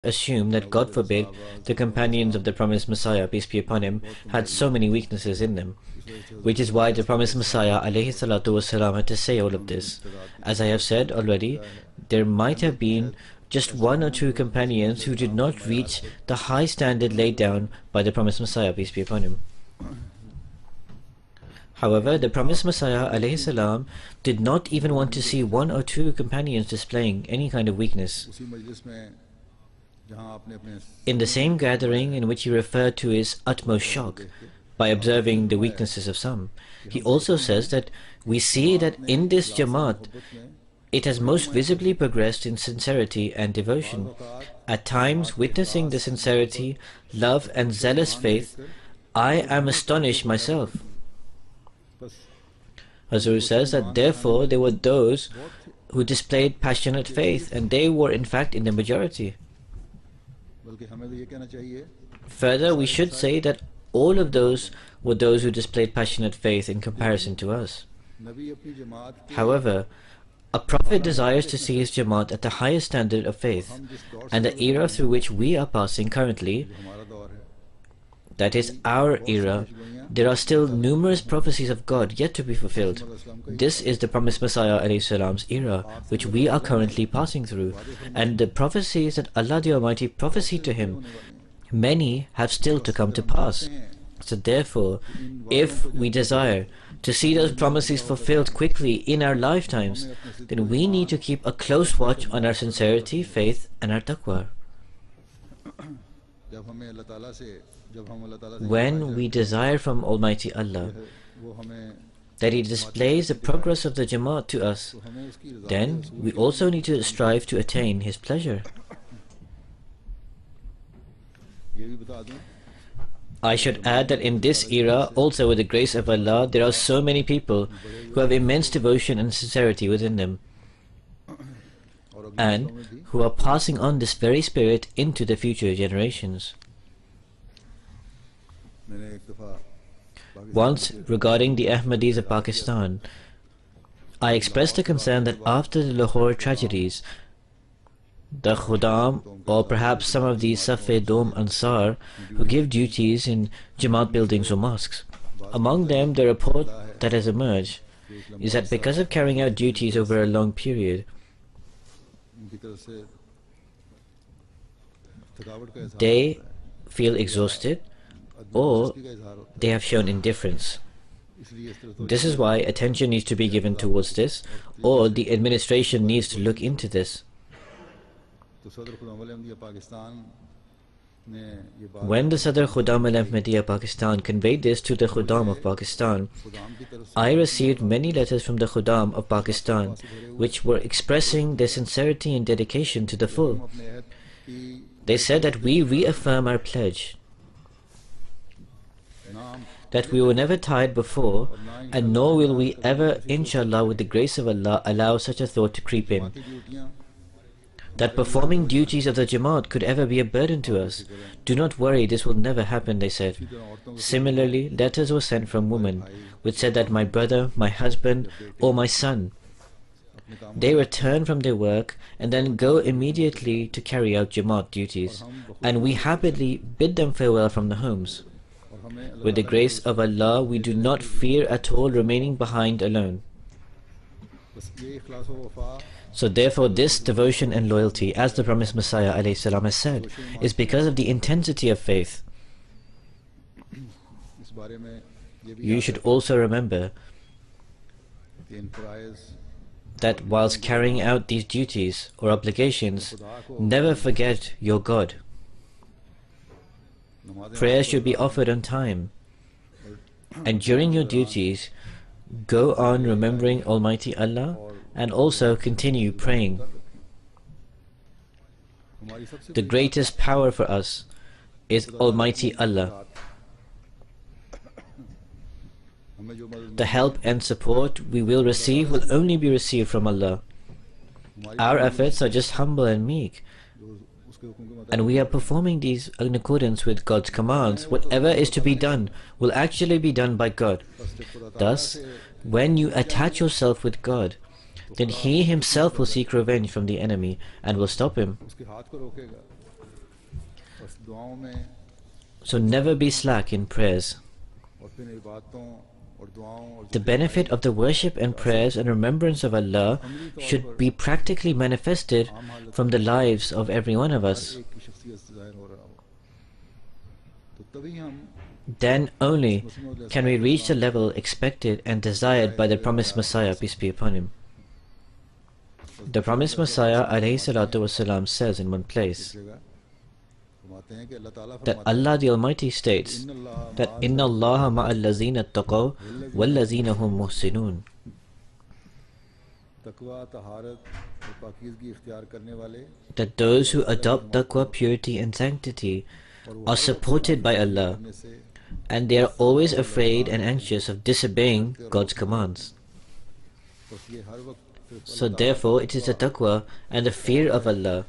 assume that, God forbid, the companions of the promised Messiah, peace be upon him, had so many weaknesses in them, which is why the promised Messiah ﷺ had to say all of this. As I have said already, there might have been just one or two companions who did not reach the high standard laid down by the promised Messiah, peace be upon him. However, the promised Messiah ﷺ did not even want to see one or two companions displaying any kind of weakness. In the same gathering in which he referred to his utmost shock by observing the weaknesses of some, he also says that we see that in this Jamaat it has most visibly progressed in sincerity and devotion. At times, witnessing the sincerity, love and zealous faith, I am astonished myself. Hazur says that therefore there were those who displayed passionate faith, and they were in fact in the majority. Further, we should say that all of those were those who displayed passionate faith in comparison to us. However, a prophet desires to see his Jamaat at the highest standard of faith, and the era through which we are passing currently, that is our era, there are still numerous prophecies of God yet to be fulfilled. This is the promised Messiah ﷺ's era, which we are currently passing through, and the prophecies that Allah the Almighty prophesied to him, many have still to come to pass. So therefore, if we desire to see those promises fulfilled quickly in our lifetimes, then we need to keep a close watch on our sincerity, faith and our taqwa. When we desire from Almighty Allah that He displays the progress of the Jamaat to us, then we also need to strive to attain His pleasure. I should add that in this era, also with the grace of Allah, there are so many people who have immense devotion and sincerity within them, and who are passing on this very spirit into the future generations. Once, regarding the Ahmadis of Pakistan, I expressed a concern that after the Lahore tragedies, the Khudam, or perhaps some of the Saf-e-Dom Ansar, who give duties in Jamaat buildings or mosques, among them the report that has emerged is that because of carrying out duties over a long period, they feel exhausted, or they have shown indifference. This is why attention needs to be given towards this, or the administration needs to look into this. When the Sadr Khudam al-Ahmadiyya Pakistan conveyed this to the Khudam of Pakistan, I received many letters from the Khudam of Pakistan which were expressing their sincerity and dedication to the full. They said that we reaffirm our pledge that we were never tired before, and nor will we ever, inshallah, with the grace of Allah, allow such a thought to creep in, that performing duties of the Jamaat could ever be a burden to us. Do not worry, this will never happen, they said. Similarly, letters were sent from women, which said that my brother, my husband, or my son, they return from their work and then go immediately to carry out Jamaat duties, and we happily bid them farewell from the homes. With the grace of Allah, we do not fear at all remaining behind alone. So therefore this devotion and loyalty, as the promised Messiah ﷺ has said, is because of the intensity of faith. You should also remember that whilst carrying out these duties or obligations, never forget your God. Prayer should be offered on time, and during your duties, go on remembering Almighty Allah and also continue praying. The greatest power for us is Almighty Allah. The help and support we will receive will only be received from Allah. Our efforts are just humble and meek, and we are performing these in accordance with God's commands. Whatever is to be done will actually be done by God. Thus, when you attach yourself with God, then He Himself will seek revenge from the enemy and will stop him. So never be slack in prayers. The benefit of the worship and prayers and remembrance of Allah should be practically manifested from the lives of every one of us. Then only can we reach the level expected and desired by the promised Messiah, peace be upon him. The promised Messiah ﷺ says in one place that Allah the Almighty states that Inna Allaha ma'al lazina taqaw wal lazina hum muhsinun. That those who adopt taqwa, purity and sanctity are supported by Allah, and they are always afraid and anxious of disobeying God's commands. So therefore it is the taqwa and the fear of Allah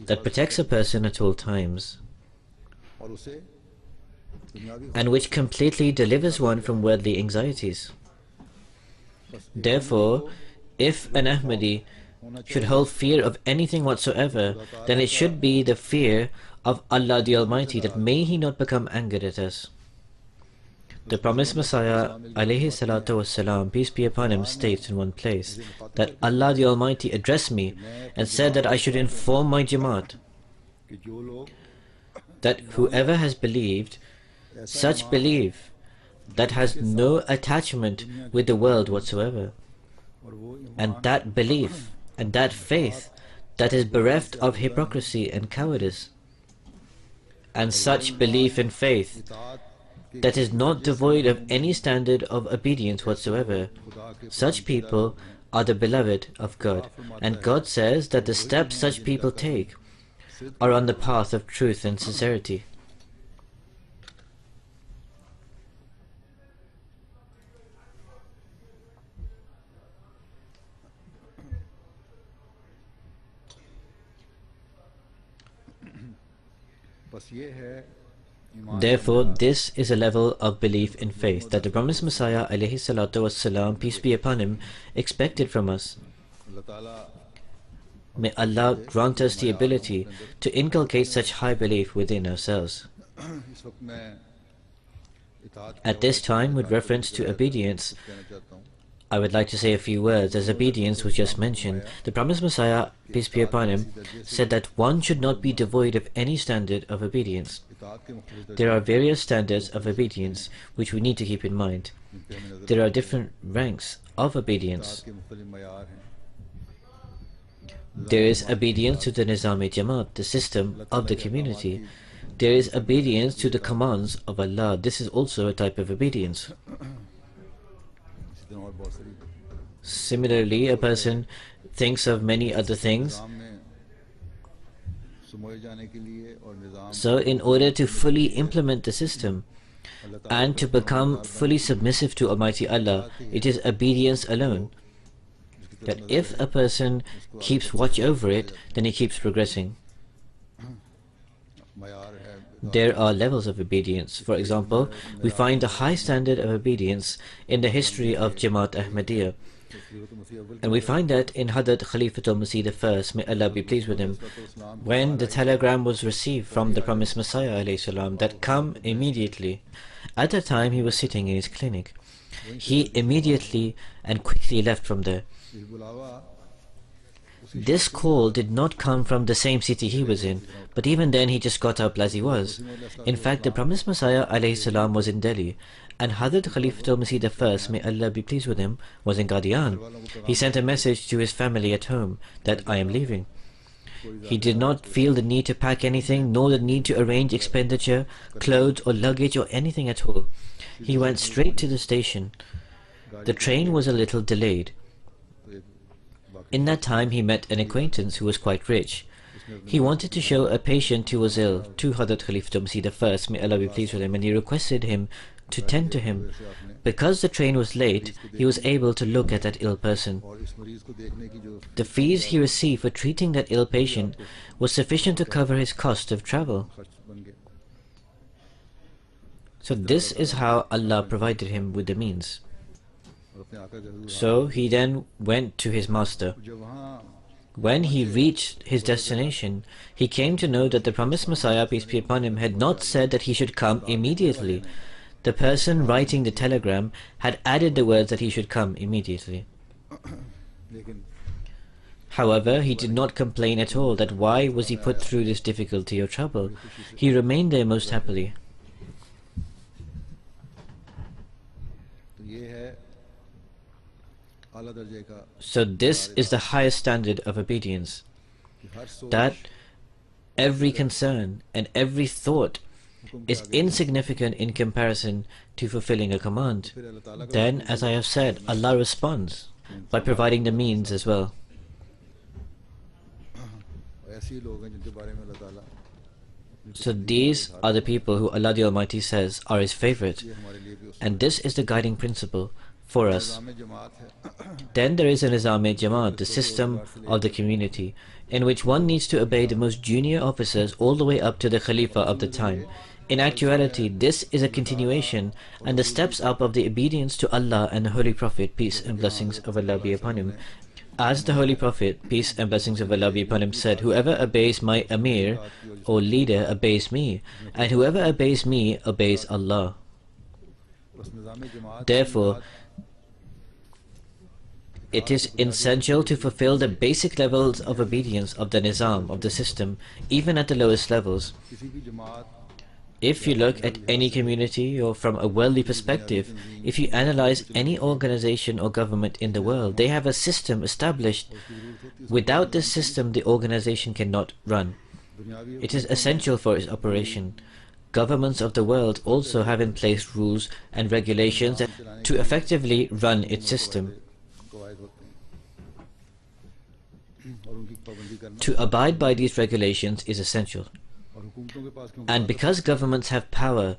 that protects a person at all times, and which completely delivers one from worldly anxieties. Therefore, if an Ahmadi should hold fear of anything whatsoever, then it should be the fear of Allah the Almighty, that may He not become angered at us. The promised Messiah ﷺ, peace be upon him, states in one place that Allah the Almighty addressed me and said that I should inform my Jamaat that whoever has believed such belief that has no attachment with the world whatsoever, and that belief and that faith that is bereft of hypocrisy and cowardice, and such belief and faith that is not devoid of any standard of obedience whatsoever, such people are the beloved of God. And God says that the steps such people take are on the path of truth and sincerity. Therefore, this is a level of belief in faith that the promised Messiah ﷺ, peace be upon him, expected from us. May Allah grant us the ability to inculcate such high belief within ourselves. At this time, with reference to obedience, I would like to say a few words. As obedience was just mentioned, the promised Messiah, peace be upon him, said that one should not be devoid of any standard of obedience. There are various standards of obedience which we need to keep in mind. There are different ranks of obedience. There is obedience to the Nizam-e-Jamaat, the system of the community. There is obedience to the commands of Allah. This is also a type of obedience. Similarly, a person thinks of many other things. So in order to fully implement the system and to become fully submissive to Almighty Allah, it is obedience alone. That if a person keeps watch over it, then he keeps progressing. There are levels of obedience. For example, we find a high standard of obedience in the history of Jamaat Ahmadiyya. And we find that in Hadrat Khalifatul Masih I, may Allah be pleased with him, when the telegram was received from the promised Messiah ﷺ that come immediately, at that time he was sitting in his clinic. He immediately and quickly left from there. This call did not come from the same city he was in, but even then he just got up as he was. In fact, the promised Messiah ﷺ was in Delhi, and Hadrat Khalifatul Masih I, may Allah be pleased with him, was in Qadian. He sent a message to his family at home that I am leaving. He did not feel the need to pack anything, nor the need to arrange expenditure, clothes or luggage or anything at all. He went straight to the station. The train was a little delayed. In that time he met an acquaintance who was quite rich. He wanted to show a patient who was ill to Hadrat Khalifatul Masih I, may Allah be pleased with him, and he requested him to tend to him. Because the train was late, he was able to look at that ill person. The fees he received for treating that ill patient was sufficient to cover his cost of travel. So this is how Allah provided him with the means. So he then went to his master. When he reached his destination, he came to know that the promised Messiah, peace be upon him, had not said that he should come immediately. The person writing the telegram had added the words that he should come immediately. However, he did not complain at all that why was he put through this difficulty or trouble. He remained there most happily. So this is the highest standard of obedience, that every concern and every thought is insignificant in comparison to fulfilling a command. Then, as I have said, Allah responds by providing the means as well. So these are the people who Allah the Almighty says are His favorite, and this is the guiding principle for us. Then there is a Nizam-e-Jamaat, the system of the community, in which one needs to obey the most junior officers all the way up to the Khalifa of the time. In actuality, this is a continuation and the steps up of the obedience to Allah and the Holy Prophet, peace and blessings of Allah be upon him. As the Holy Prophet, peace and blessings of Allah be upon him, said, "Whoever obeys my Amir or leader obeys me, and whoever obeys me obeys Allah." Therefore, it is essential to fulfill the basic levels of obedience of the Nizam, of the system, even at the lowest levels. If you look at any community or from a worldly perspective, if you analyze any organization or government in the world, they have a system established. Without this system, the organization cannot run. It is essential for its operation. Governments of the world also have in place rules and regulations to effectively run its system. To abide by these regulations is essential. And because governments have power,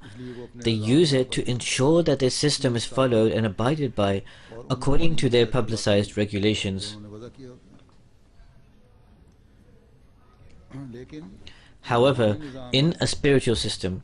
they use it to ensure that their system is followed and abided by according to their publicized regulations. However, in a spiritual system,